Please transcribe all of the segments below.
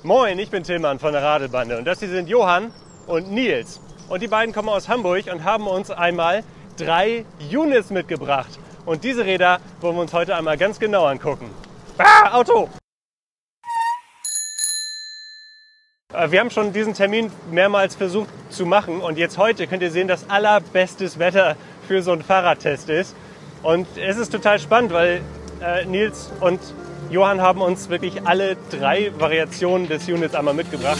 Moin, ich bin Tillmann von der Radelbande und das hier sind Johann und Nils. Und die beiden kommen aus Hamburg und haben uns einmal 3 Units mitgebracht. Und diese Räder wollen wir uns heute einmal ganz genau angucken. Auto! Wir haben schon diesen Termin mehrmals versucht zu machen und jetzt heute könnt ihr sehen, dass allerbestes Wetter für so einen Fahrradtest ist. Und es ist total spannend, weil Nils und Johann haben uns wirklich alle 3 Variationen des Units einmal mitgebracht.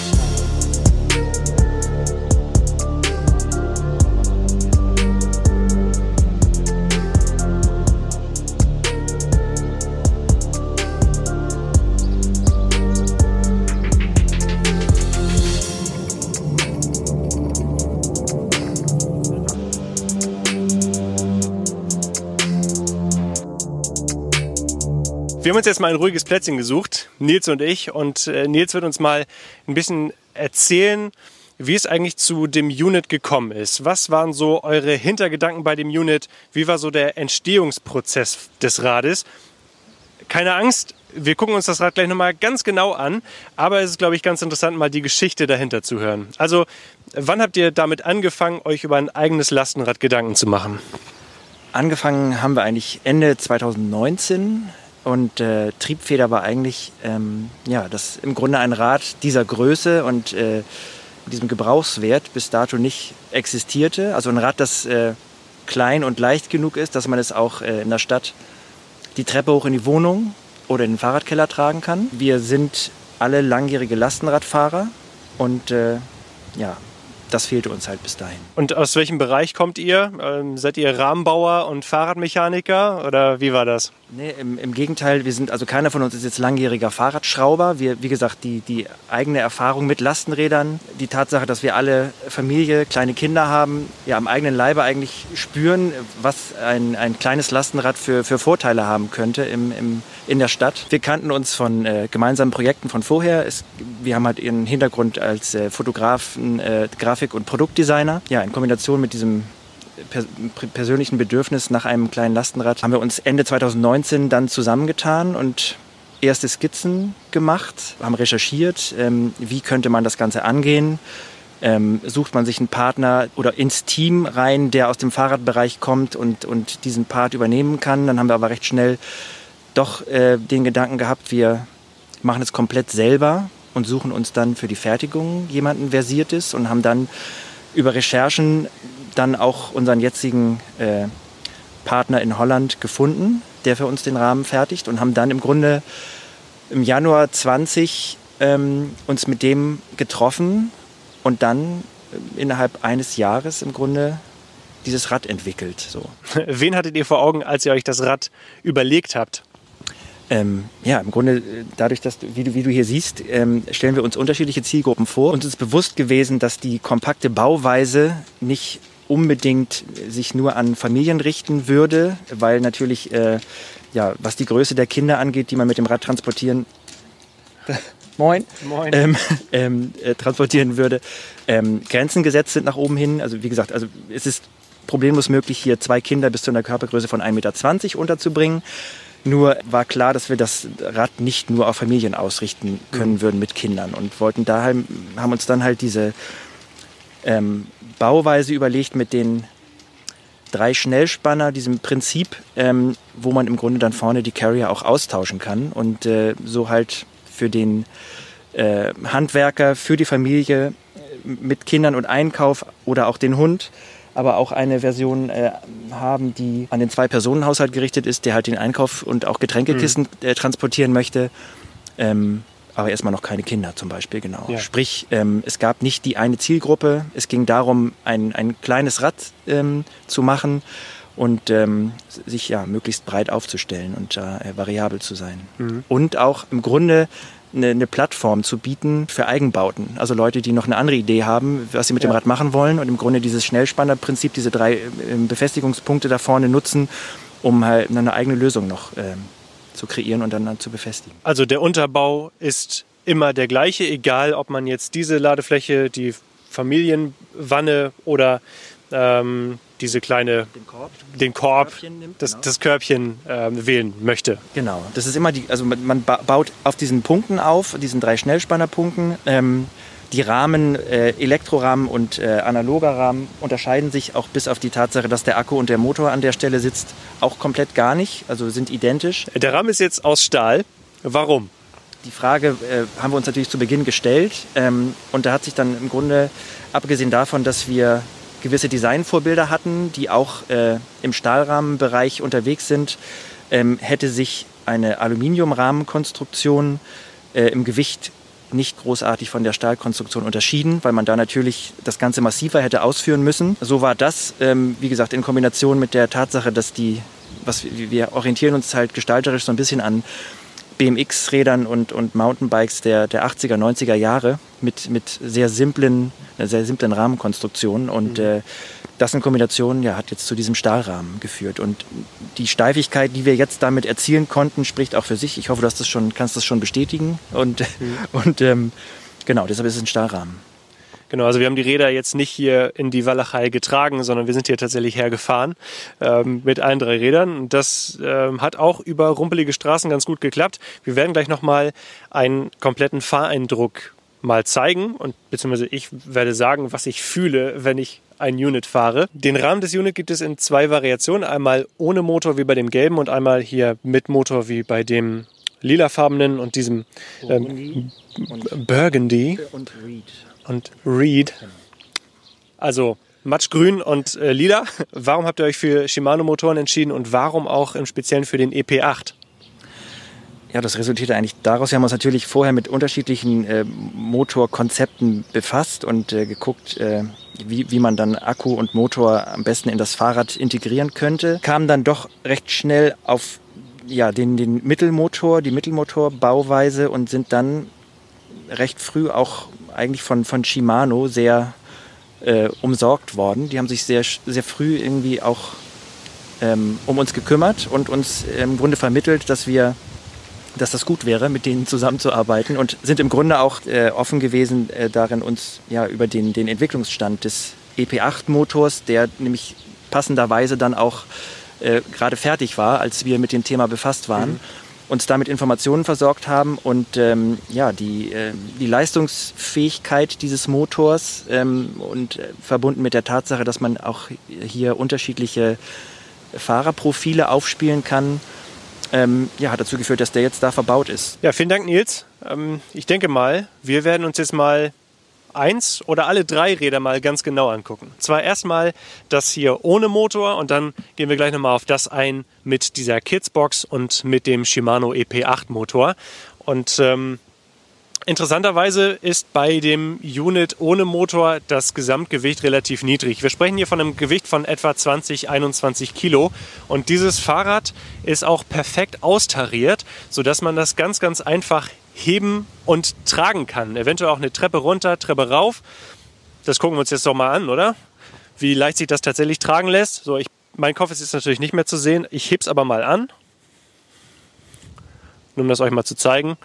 Wir haben uns jetzt mal ein ruhiges Plätzchen gesucht, Nils und ich. Und Nils wird uns mal ein bisschen erzählen, wie es eigentlich zu dem Unit gekommen ist. Was waren so eure Hintergedanken bei dem Unit? Wie war so der Entstehungsprozess des Rades? Keine Angst, wir gucken uns das Rad gleich nochmal ganz genau an. Aber es ist, glaube ich, ganz interessant, mal die Geschichte dahinter zu hören. Also, wann habt ihr damit angefangen, euch über ein eigenes Lastenrad Gedanken zu machen? Angefangen haben wir eigentlich Ende 2019. Und Triebfeder war eigentlich das im Grunde ein Rad dieser Größe und diesem Gebrauchswert bis dato nicht existierte. Also ein Rad, das klein und leicht genug ist, dass man es auch in der Stadt die Treppe hoch in die Wohnung oder in den Fahrradkeller tragen kann. Wir sind alle langjährige Lastenradfahrer und das fehlte uns halt bis dahin. Und aus welchem Bereich kommt ihr? Seid ihr Rahmenbauer und Fahrradmechaniker oder wie war das? Nee, im Gegenteil, keiner von uns ist jetzt langjähriger Fahrradschrauber. Wie gesagt, die eigene Erfahrung mit Lastenrädern, die Tatsache, dass wir alle Familie, kleine Kinder haben, ja am eigenen Leibe eigentlich spüren, was ein kleines Lastenrad für Vorteile haben könnte in der Stadt. Wir kannten uns von gemeinsamen Projekten von vorher. Wir haben halt ihren Hintergrund als Fotografen, Grafik- und Produktdesigner. Ja, in Kombination mit diesem persönlichen Bedürfnis nach einem kleinen Lastenrad haben wir uns Ende 2019 dann zusammengetan und erste Skizzen gemacht, haben recherchiert, wie könnte man das Ganze angehen. Sucht man sich einen Partner oder ins Team rein, der aus dem Fahrradbereich kommt und diesen Part übernehmen kann. Dann haben wir aber recht schnell doch den Gedanken gehabt, wir machen es komplett selber und suchen uns dann für die Fertigung jemanden Versiertes und haben dann über Recherchen dann auch unseren jetzigen Partner in Holland gefunden, der für uns den Rahmen fertigt und haben dann im Grunde im Januar 20 uns mit dem getroffen und dann innerhalb eines Jahres im Grunde dieses Rad entwickelt. So. Wen hattet ihr vor Augen, als ihr euch das Rad überlegt habt? Im Grunde dadurch, dass wie du hier siehst, stellen wir uns unterschiedliche Zielgruppen vor. Uns ist bewusst gewesen, dass die kompakte Bauweise nicht unbedingt sich nur an Familien richten würde, weil natürlich, was die Größe der Kinder angeht, die man mit dem Rad transportieren transportieren würde, Grenzen gesetzt sind nach oben hin. Also wie gesagt, es ist problemlos möglich, hier 2 Kinder bis zu einer Körpergröße von 1,20 Meter unterzubringen. Nur war klar, dass wir das Rad nicht nur auf Familien ausrichten können würden mit Kindern und haben uns dann halt diese Bauweise überlegt mit den 3 Schnellspanner, diesem Prinzip, wo man im Grunde dann vorne die Carrier auch austauschen kann und so halt für den Handwerker, für die Familie mit Kindern und Einkauf oder auch den Hund, aber auch eine Version haben, die an den 2-Personen-Haushalt gerichtet ist, der halt den Einkauf und auch Getränkekisten transportieren möchte. Aber erstmal noch keine Kinder zum Beispiel, genau. Ja. Sprich, es gab nicht die eine Zielgruppe. Es ging darum, ein kleines Rad zu machen und sich möglichst breit aufzustellen und variabel zu sein. Mhm. Und auch im Grunde eine Plattform zu bieten für Eigenbauten. Also Leute, die noch eine andere Idee haben, was sie mit dem Rad machen wollen und im Grunde dieses Schnellspannerprinzip, diese 3 Befestigungspunkte da vorne nutzen, um halt eine eigene Lösung noch zu kreieren und dann zu befestigen. Also der Unterbau ist immer der gleiche, egal ob man jetzt diese Ladefläche, die Familienwanne oder diese kleine, den Korb, das Körbchen wählen möchte. Genau, das ist immer also man baut auf diesen Punkten auf, diesen 3 Schnellspannerpunkten. Die Rahmen, Elektrorahmen und analoger Rahmen unterscheiden sich auch bis auf die Tatsache, dass der Akku und der Motor an der Stelle sitzt, auch komplett gar nicht, also sind identisch. Der Rahmen ist jetzt aus Stahl. Warum? Die Frage haben wir uns natürlich zu Beginn gestellt und da hat sich dann im Grunde, abgesehen davon, dass wir gewisse Designvorbilder hatten, die auch im Stahlrahmenbereich unterwegs sind, hätte sich eine Aluminiumrahmenkonstruktion im Gewicht nicht großartig von der Stahlkonstruktion unterschieden, weil man da natürlich das Ganze massiver hätte ausführen müssen. So war das, wie gesagt, in Kombination mit der Tatsache, dass wir orientieren uns halt gestalterisch so ein bisschen an BMX-Rädern und Mountainbikes der 80er, 90er Jahre mit sehr simplen Rahmenkonstruktionen. Und das in Kombination hat jetzt zu diesem Stahlrahmen geführt. Und die Steifigkeit, die wir jetzt damit erzielen konnten, spricht auch für sich. Ich hoffe, kannst das schon bestätigen. Und genau, deshalb ist es ein Stahlrahmen. Genau, also wir haben die Räder jetzt nicht hier in die Walachei getragen, sondern wir sind hier tatsächlich hergefahren mit allen 3 Rädern. Und das hat auch über rumpelige Straßen ganz gut geklappt. Wir werden gleich nochmal einen kompletten Fahreindruck mal zeigen und beziehungsweise ich werde sagen, was ich fühle, wenn ich ein Unit fahre. Den Rahmen des Unit gibt es in 2 Variationen. Einmal ohne Motor wie bei dem gelben und einmal hier mit Motor wie bei dem lilafarbenen und diesem Burgundy und Reed. Also matschgrün und lila. Warum habt ihr euch für Shimano-Motoren entschieden und warum auch im Speziellen für den EP8? Ja, das resultierte eigentlich daraus. Wir haben uns natürlich vorher mit unterschiedlichen Motorkonzepten befasst und geguckt, wie man dann Akku und Motor am besten in das Fahrrad integrieren könnte. Kam dann doch recht schnell auf den Mittelmotor, die Mittelmotorbauweise und sind dann recht früh auch eigentlich von Shimano sehr umsorgt worden. Die haben sich sehr, sehr früh irgendwie auch um uns gekümmert und uns im Grunde vermittelt, dass das gut wäre, mit denen zusammenzuarbeiten und sind im Grunde auch offen gewesen darin, uns über den Entwicklungsstand des EP8-Motors, der nämlich passenderweise dann auch gerade fertig war, als wir mit dem Thema befasst waren, uns damit Informationen versorgt haben und die Leistungsfähigkeit dieses Motors und verbunden mit der Tatsache, dass man auch hier unterschiedliche Fahrerprofile aufspielen kann, hat dazu geführt, dass der jetzt da verbaut ist. Ja, vielen Dank, Nils. Ich denke mal, wir werden uns jetzt mal eins oder alle 3 Räder mal ganz genau angucken. Zwar erstmal das hier ohne Motor und dann gehen wir gleich nochmal auf das ein mit dieser Kidsbox und mit dem Shimano EP8 Motor. Und interessanterweise ist bei dem Unit ohne Motor das Gesamtgewicht relativ niedrig. Wir sprechen hier von einem Gewicht von etwa 21 Kilo und dieses Fahrrad ist auch perfekt austariert, sodass man das ganz, ganz einfach heben und tragen kann. Eventuell auch eine Treppe runter, Treppe rauf. Das gucken wir uns jetzt doch mal an, oder? Wie leicht sich das tatsächlich tragen lässt. So, mein Kopf ist jetzt natürlich nicht mehr zu sehen. Ich heb's aber mal an, nur um das euch mal zu zeigen.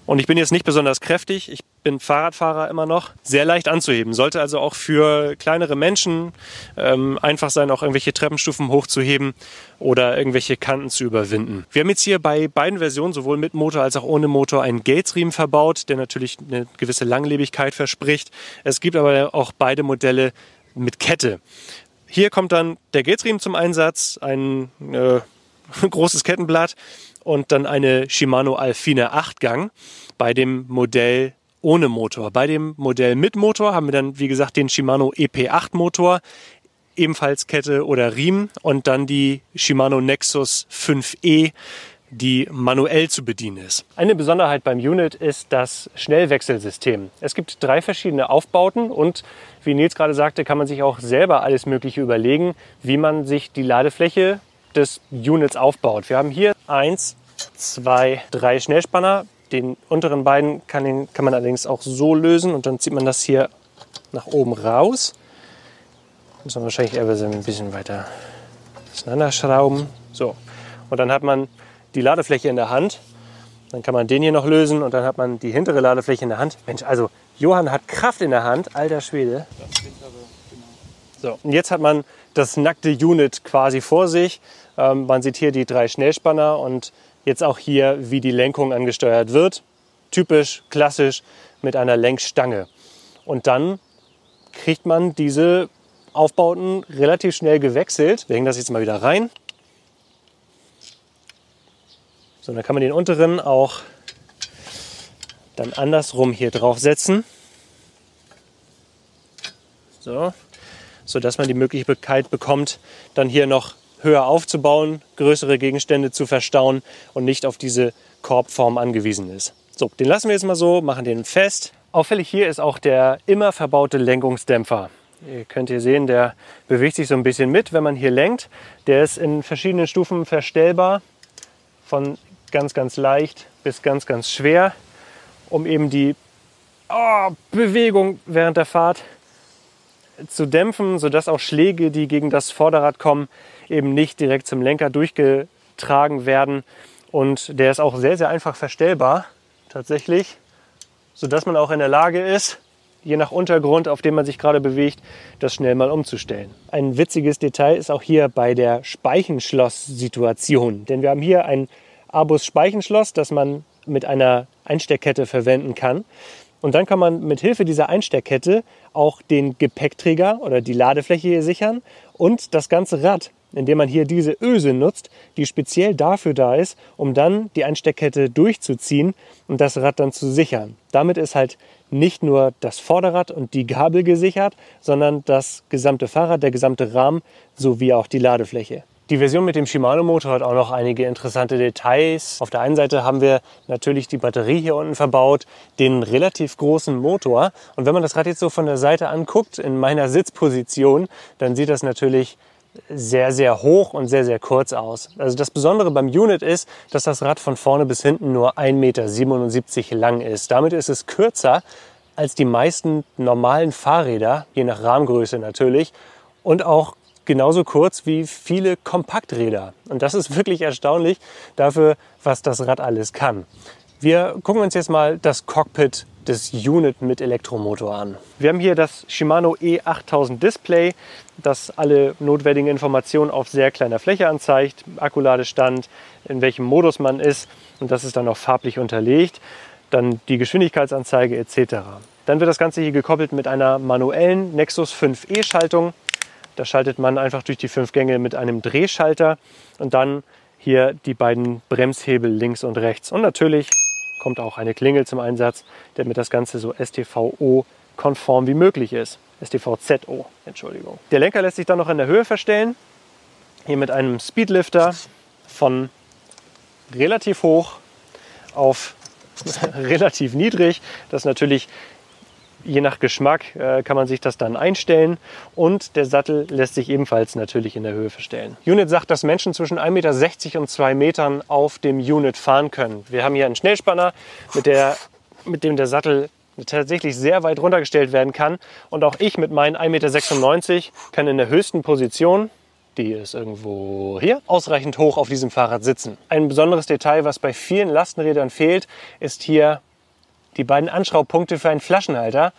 Und ich bin jetzt nicht besonders kräftig, ich bin Fahrradfahrer immer noch, sehr leicht anzuheben. Sollte also auch für kleinere Menschen einfach sein, auch irgendwelche Treppenstufen hochzuheben oder irgendwelche Kanten zu überwinden. Wir haben jetzt hier bei beiden Versionen, sowohl mit Motor als auch ohne Motor, einen Gatesriemen verbaut, der natürlich eine gewisse Langlebigkeit verspricht. Es gibt aber auch beide Modelle mit Kette. Hier kommt dann der Gatesriemen zum Einsatz, ein großes Kettenblatt und dann eine Shimano Alfine 8-Gang bei dem Modell ohne Motor. Bei dem Modell mit Motor haben wir dann, wie gesagt, den Shimano EP8 Motor, ebenfalls Kette oder Riemen und dann die Shimano Nexus 5E, die manuell zu bedienen ist. Eine Besonderheit beim Unit ist das Schnellwechselsystem. Es gibt 3 verschiedene Aufbauten und wie Nils gerade sagte, kann man sich auch selber alles Mögliche überlegen, wie man sich die Ladefläche des Units aufbaut. Wir haben hier 1, 2, 3 Schnellspanner. Den unteren beiden kann man allerdings auch so lösen und dann zieht man das hier nach oben raus. Muss man wahrscheinlich eher ein bisschen weiter auseinanderschrauben. So. Und dann hat man die Ladefläche in der Hand. Dann kann man den hier noch lösen und dann hat man die hintere Ladefläche in der Hand. Mensch, also Johann hat Kraft in der Hand, alter Schwede. So, und jetzt hat man das nackte Unit quasi vor sich. Man sieht hier die 3 Schnellspanner und jetzt auch hier, wie die Lenkung angesteuert wird. Typisch, klassisch mit einer Lenkstange. Und dann kriegt man diese Aufbauten relativ schnell gewechselt. Wir hängen das jetzt mal wieder rein. So, dann kann man den unteren auch dann andersrum hier drauf setzen. So, sodass man die Möglichkeit bekommt, dann hier noch höher aufzubauen, größere Gegenstände zu verstauen und nicht auf diese Korbform angewiesen ist. So, den lassen wir jetzt mal so, machen den fest. Auffällig hier ist auch der immer verbaute Lenkungsdämpfer. Ihr könnt hier sehen, der bewegt sich so ein bisschen mit, wenn man hier lenkt. Der ist in verschiedenen Stufen verstellbar, von ganz, ganz leicht bis ganz, ganz schwer, um eben die Bewegung während der Fahrt zu dämpfen, sodass auch Schläge, die gegen das Vorderrad kommen, eben nicht direkt zum Lenker durchgetragen werden. Und der ist auch sehr, sehr einfach verstellbar, tatsächlich, sodass man auch in der Lage ist, je nach Untergrund, auf dem man sich gerade bewegt, das schnell mal umzustellen. Ein witziges Detail ist auch hier bei der Speichenschloss-Situation. Denn wir haben hier ein Abus-Speichenschloss, das man mit einer Einsteckkette verwenden kann. Und dann kann man mit Hilfe dieser Einsteckkette auch den Gepäckträger oder die Ladefläche hier sichern und das ganze Rad, indem man hier diese Öse nutzt, die speziell dafür da ist, um dann die Einsteckkette durchzuziehen und das Rad dann zu sichern. Damit ist halt nicht nur das Vorderrad und die Gabel gesichert, sondern das gesamte Fahrrad, der gesamte Rahmen sowie auch die Ladefläche. Die Version mit dem Shimano-Motor hat auch noch einige interessante Details. Auf der einen Seite haben wir natürlich die Batterie hier unten verbaut, den relativ großen Motor. Und wenn man das Rad jetzt so von der Seite anguckt, in meiner Sitzposition, dann sieht das natürlich sehr, sehr hoch und sehr, sehr kurz aus. Also das Besondere beim Unit ist, dass das Rad von vorne bis hinten nur 1,77 Meter lang ist. Damit ist es kürzer als die meisten normalen Fahrräder, je nach Rahmengröße natürlich, und auch genauso kurz wie viele Kompakträder. Und das ist wirklich erstaunlich dafür, was das Rad alles kann. Wir gucken uns jetzt mal das Cockpit des Unit mit Elektromotor an. Wir haben hier das Shimano E8000 Display, das alle notwendigen Informationen auf sehr kleiner Fläche anzeigt. Akkuladestand, in welchem Modus man ist, und das ist dann auch farblich unterlegt. Dann die Geschwindigkeitsanzeige etc. Dann wird das Ganze hier gekoppelt mit einer manuellen Nexus 5e Schaltung. Da schaltet man einfach durch die 5 Gänge mit einem Drehschalter und dann hier die beiden Bremshebel links und rechts. Und natürlich kommt auch eine Klingel zum Einsatz, damit das Ganze so STVO-konform wie möglich ist. STVZO, Entschuldigung. Der Lenker lässt sich dann noch in der Höhe verstellen. Hier mit einem Speedlifter von relativ hoch auf relativ niedrig. Das ist natürlich je nach Geschmack kann man sich das dann einstellen und der Sattel lässt sich ebenfalls natürlich in der Höhe verstellen. Unit sagt, dass Menschen zwischen 1,60 Meter und 2 Metern auf dem Unit fahren können. Wir haben hier einen Schnellspanner, mit dem der Sattel tatsächlich sehr weit runtergestellt werden kann. Und auch ich mit meinen 1,96 Meter kann in der höchsten Position, die ist irgendwo hier, ausreichend hoch auf diesem Fahrrad sitzen. Ein besonderes Detail, was bei vielen Lastenrädern fehlt, ist hier die beiden Anschraubpunkte für einen Flaschenhalter.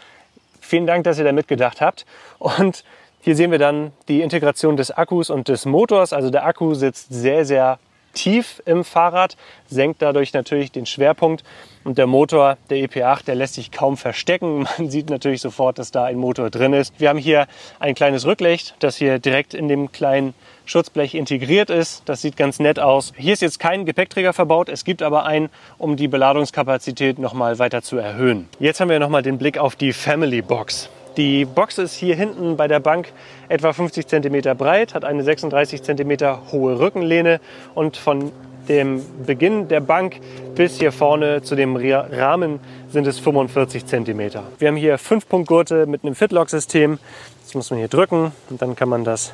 Vielen Dank, dass ihr da mitgedacht habt. Und hier sehen wir dann die Integration des Akkus und des Motors. Also der Akku sitzt sehr, sehr tief im Fahrrad, senkt dadurch natürlich den Schwerpunkt. Und der Motor, der EP8, der lässt sich kaum verstecken. Man sieht natürlich sofort, dass da ein Motor drin ist. Wir haben hier ein kleines Rücklicht, das hier direkt in dem kleinen Schutzblech integriert ist. Das sieht ganz nett aus. Hier ist jetzt kein Gepäckträger verbaut. Es gibt aber einen, um die Beladungskapazität nochmal weiter zu erhöhen. Jetzt haben wir nochmal den Blick auf die Family Box. Die Box ist hier hinten bei der Bank etwa 50 cm breit, hat eine 36 cm hohe Rückenlehne und von dem Beginn der Bank bis hier vorne zu dem Rahmen sind es 45 cm. Wir haben hier 5-Punkt-Gurte mit einem Fitlock-System. Das muss man hier drücken und dann kann man das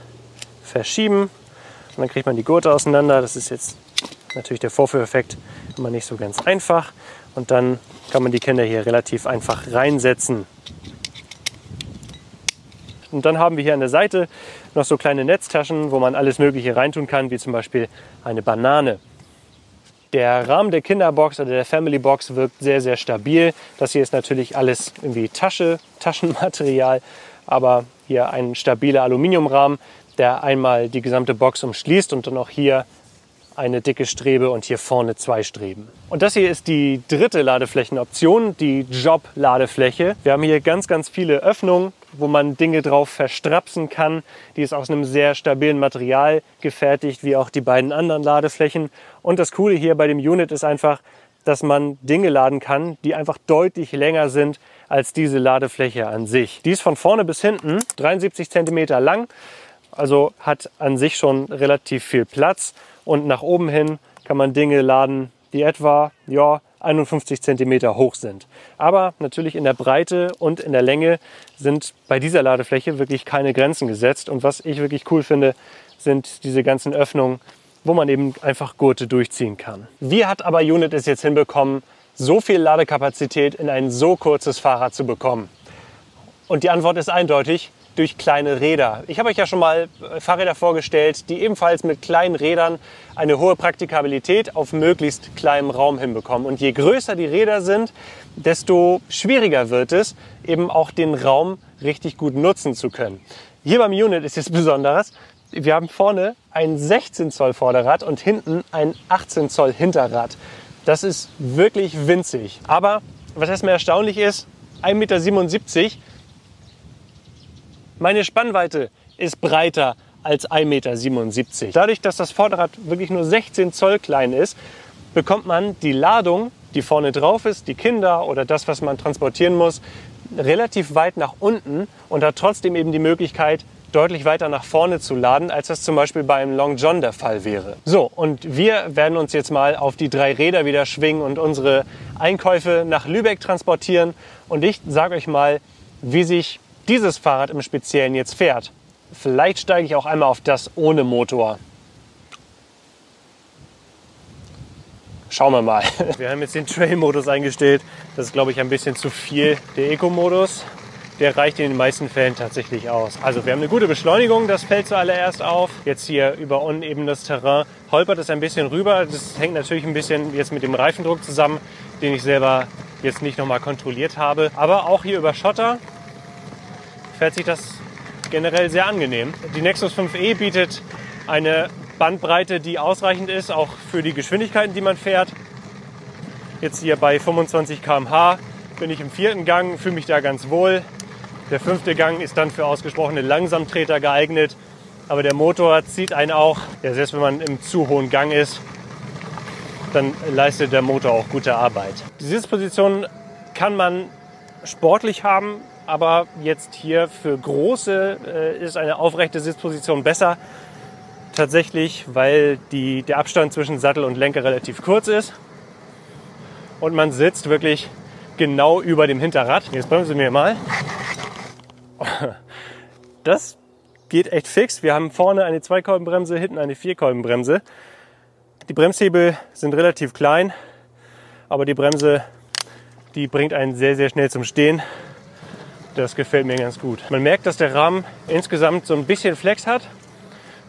verschieben und dann kriegt man die Gurte auseinander. Das ist jetzt natürlich der Vorführeffekt immer nicht so ganz einfach. Und dann kann man die Kinder hier relativ einfach reinsetzen. Und dann haben wir hier an der Seite noch so kleine Netztaschen, wo man alles Mögliche reintun kann, wie zum Beispiel eine Banane. Der Rahmen der Kinderbox oder der Family Box wirkt sehr, sehr stabil. Das hier ist natürlich alles irgendwie Taschenmaterial. Aber Hier ein stabiler Aluminiumrahmen, der einmal die gesamte Box umschließt und dann auch hier eine dicke Strebe und hier vorne 2 Streben. Und das hier ist die dritte Ladeflächenoption, die Job-Ladefläche. Wir haben hier ganz, ganz viele Öffnungen, wo man Dinge drauf verstrapsen kann. Die ist aus einem sehr stabilen Material gefertigt, wie auch die beiden anderen Ladeflächen. Und das Coole hier bei dem Unit ist einfach, dass man Dinge laden kann, die einfach deutlich länger sind als diese Ladefläche an sich. Die ist von vorne bis hinten 73 cm lang, also hat an sich schon relativ viel Platz. Und nach oben hin kann man Dinge laden, die etwa 51 cm hoch sind. Aber natürlich in der Breite und in der Länge sind bei dieser Ladefläche wirklich keine Grenzen gesetzt. Und was ich wirklich cool finde, sind diese ganzen Öffnungen, wo man eben einfach Gurte durchziehen kann. Wie hat aber Unit es jetzt hinbekommen, so viel Ladekapazität in ein so kurzes Fahrrad zu bekommen? Und die Antwort ist eindeutig: durch kleine Räder. Ich habe euch ja schon mal Fahrräder vorgestellt, die ebenfalls mit kleinen Rädern eine hohe Praktikabilität auf möglichst kleinem Raum hinbekommen. Und je größer die Räder sind, desto schwieriger wird es, eben auch den Raum richtig gut nutzen zu können. Hier beim Unit ist es besonders: wir haben vorne ein 16 Zoll Vorderrad und hinten ein 18 Zoll Hinterrad. Das ist wirklich winzig. Aber was erstmal erstaunlich ist, 1,77 Meter. Meine Spannweite ist breiter als 1,77 Meter. Dadurch, dass das Vorderrad wirklich nur 16 Zoll klein ist, bekommt man die Ladung, die vorne drauf ist, die Kinder oder das, was man transportieren muss, relativ weit nach unten und hat trotzdem eben die Möglichkeit, deutlich weiter nach vorne zu laden, als das zum Beispiel beim Long John der Fall wäre. So, und wir werden uns jetzt mal auf die 3 Räder wieder schwingen und unsere Einkäufe nach Lübeck transportieren. Und ich sage euch mal, wie sich dieses Fahrrad im Speziellen jetzt fährt. Vielleicht steige ich auch einmal auf das ohne Motor. Schauen wir mal. Wir haben jetzt den Trail-Modus eingestellt. Das ist, glaube ich, ein bisschen zu viel. Der Eco-Modus, der reicht in den meisten Fällen tatsächlich aus. Also wir haben eine gute Beschleunigung, das fällt zuallererst auf. Jetzt hier über unebenes Terrain holpert es ein bisschen rüber. Das hängt natürlich ein bisschen jetzt mit dem Reifendruck zusammen, den ich selber jetzt nicht nochmal kontrolliert habe. Aber auch hier über Schotter fährt sich das generell sehr angenehm. Die Nexus 5e bietet eine Bandbreite, die ausreichend ist, auch für die Geschwindigkeiten, die man fährt. Jetzt hier bei 25 km/h bin ich im 4. Gang, fühle mich da ganz wohl. Der 5. Gang ist dann für ausgesprochene Langsamtreter geeignet. Aber der Motor zieht einen auch, ja, selbst wenn man im zu hohen Gang ist, dann leistet der Motor auch gute Arbeit. Die Sitzposition kann man sportlich haben, aber jetzt hier für große ist eine aufrechte Sitzposition besser. Tatsächlich, weil der Abstand zwischen Sattel und Lenker relativ kurz ist. Und man sitzt wirklich genau über dem Hinterrad. Jetzt bremsen wir mal. Das geht echt fix. Wir haben vorne eine 2-Kolbenbremse, hinten eine 4-Kolbenbremse. Die Bremshebel sind relativ klein, aber die Bremse, die bringt einen sehr, sehr schnell zum Stehen. Das gefällt mir ganz gut. Man merkt, dass der Rahmen insgesamt so ein bisschen Flex hat.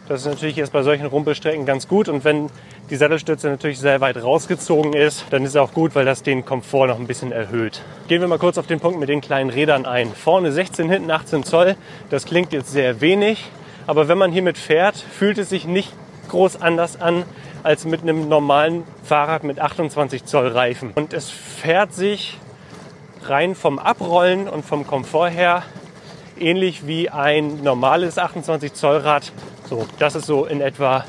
Das ist natürlich erst bei solchen Rumpelstrecken ganz gut. Und wenn die Sattelstütze natürlich sehr weit rausgezogen ist, dann ist es auch gut, weil das den Komfort noch ein bisschen erhöht. Gehen wir mal kurz auf den Punkt mit den kleinen Rädern ein. Vorne 16, hinten 18 Zoll. Das klingt jetzt sehr wenig. Aber wenn man hiermit fährt, fühlt es sich nicht groß anders an als mit einem normalen Fahrrad mit 28 Zoll Reifen. Und es fährt sich rein vom Abrollen und vom Komfort her ähnlich wie ein normales 28 Zoll Rad. So, das ist so in etwa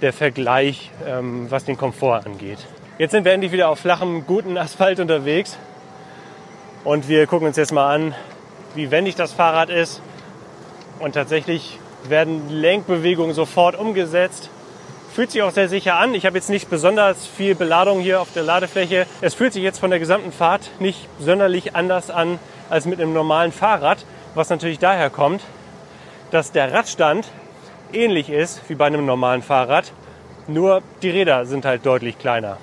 der Vergleich, was den Komfort angeht. Jetzt sind wir endlich wieder auf flachem, guten Asphalt unterwegs. Und wir gucken uns jetzt mal an, wie wendig das Fahrrad ist. Und tatsächlich werden Lenkbewegungen sofort umgesetzt. Fühlt sich auch sehr sicher an. Ich habe jetzt nicht besonders viel Beladung hier auf der Ladefläche. Es fühlt sich jetzt von der gesamten Fahrt nicht sonderlich anders an als mit einem normalen Fahrrad. Was natürlich daher kommt, dass der Radstand ähnlich ist wie bei einem normalen Fahrrad. Nur die Räder sind halt deutlich kleiner.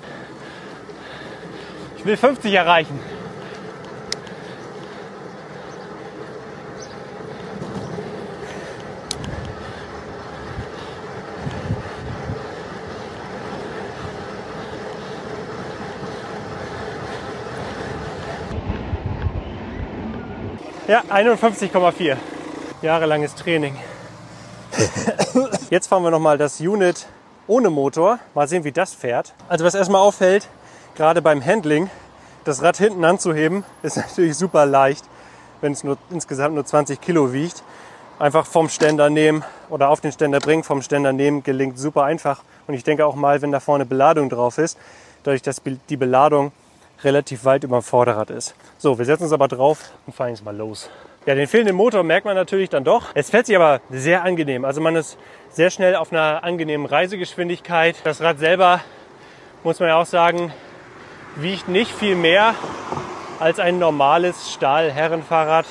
Ich will 50 erreichen. Ja, 51,4. Jahrelanges Training. Jetzt fahren wir nochmal das Unit ohne Motor. Mal sehen, wie das fährt. Also was erstmal auffällt, gerade beim Handling, das Rad hinten anzuheben, ist natürlich super leicht, wenn es insgesamt nur 20 Kilo wiegt. Einfach vom Ständer nehmen oder auf den Ständer bringen, vom Ständer nehmen, gelingt super einfach. Und ich denke auch mal, wenn da vorne Beladung drauf ist, dadurch, dass die Beladung relativ weit über dem Vorderrad ist. So, wir setzen uns aber drauf und fahren jetzt mal los. Ja, den fehlenden Motor merkt man natürlich dann doch. Es fährt sich aber sehr angenehm. Also man ist sehr schnell auf einer angenehmen Reisegeschwindigkeit. Das Rad selber, muss man ja auch sagen, wiegt nicht viel mehr als ein normales Stahl-Herrenfahrrad.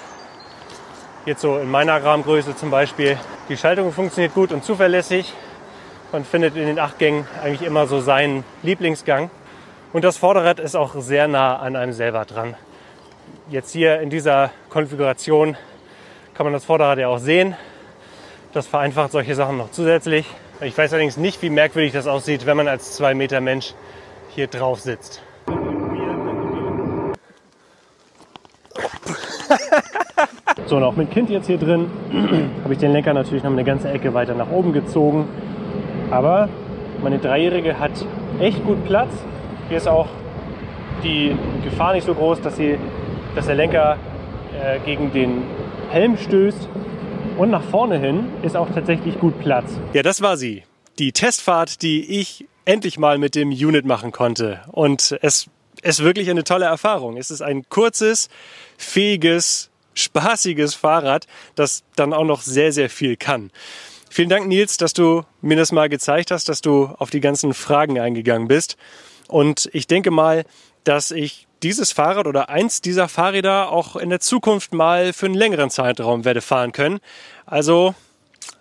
Jetzt so in meiner Rahmengröße zum Beispiel. Die Schaltung funktioniert gut und zuverlässig. Man findet in den 8 Gängen eigentlich immer so seinen Lieblingsgang. Und das Vorderrad ist auch sehr nah an einem selber dran. Jetzt hier in dieser Konfiguration kann man das Vorderrad ja auch sehen. Das vereinfacht solche Sachen noch zusätzlich. Ich weiß allerdings nicht, wie merkwürdig das aussieht, wenn man als 2 Meter Mensch hier drauf sitzt. So, und auch mit Kind jetzt hier drin habe ich den Lenker natürlich noch eine ganze Ecke weiter nach oben gezogen. Aber meine Dreijährige hat echt gut Platz. Hier ist auch die Gefahr nicht so groß, dass der Lenker gegen den Helm stößt. Und nach vorne hin ist auch tatsächlich gut Platz. Ja, das war sie. Die Testfahrt, die ich endlich mal mit dem Unit machen konnte. Und es ist wirklich eine tolle Erfahrung. Es ist ein kurzes, fähiges, spaßiges Fahrrad, das dann auch noch sehr, sehr viel kann. Vielen Dank, Nils, dass du mir das mal gezeigt hast, dass du auf die ganzen Fragen eingegangen bist. Und ich denke mal, dass ich dieses Fahrrad oder eins dieser Fahrräder auch in der Zukunft mal für einen längeren Zeitraum werde fahren können. Also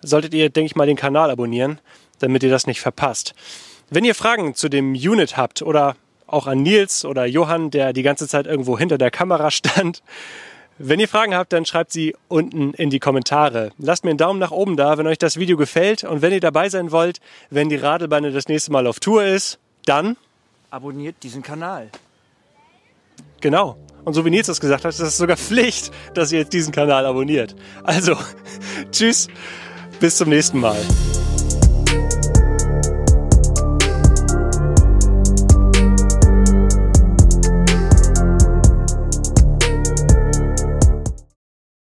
solltet ihr, denke ich mal, den Kanal abonnieren, damit ihr das nicht verpasst. Wenn ihr Fragen zu dem Unit habt oder auch an Nils oder Johann, der die ganze Zeit irgendwo hinter der Kamera stand, wenn ihr Fragen habt, dann schreibt sie unten in die Kommentare. Lasst mir einen Daumen nach oben da, wenn euch das Video gefällt. Und wenn ihr dabei sein wollt, wenn die Radelbande das nächste Mal auf Tour ist, dann abonniert diesen Kanal. Genau. Und so wie Nils das gesagt hat, ist es sogar Pflicht, dass ihr jetzt diesen Kanal abonniert. Also, tschüss, bis zum nächsten Mal.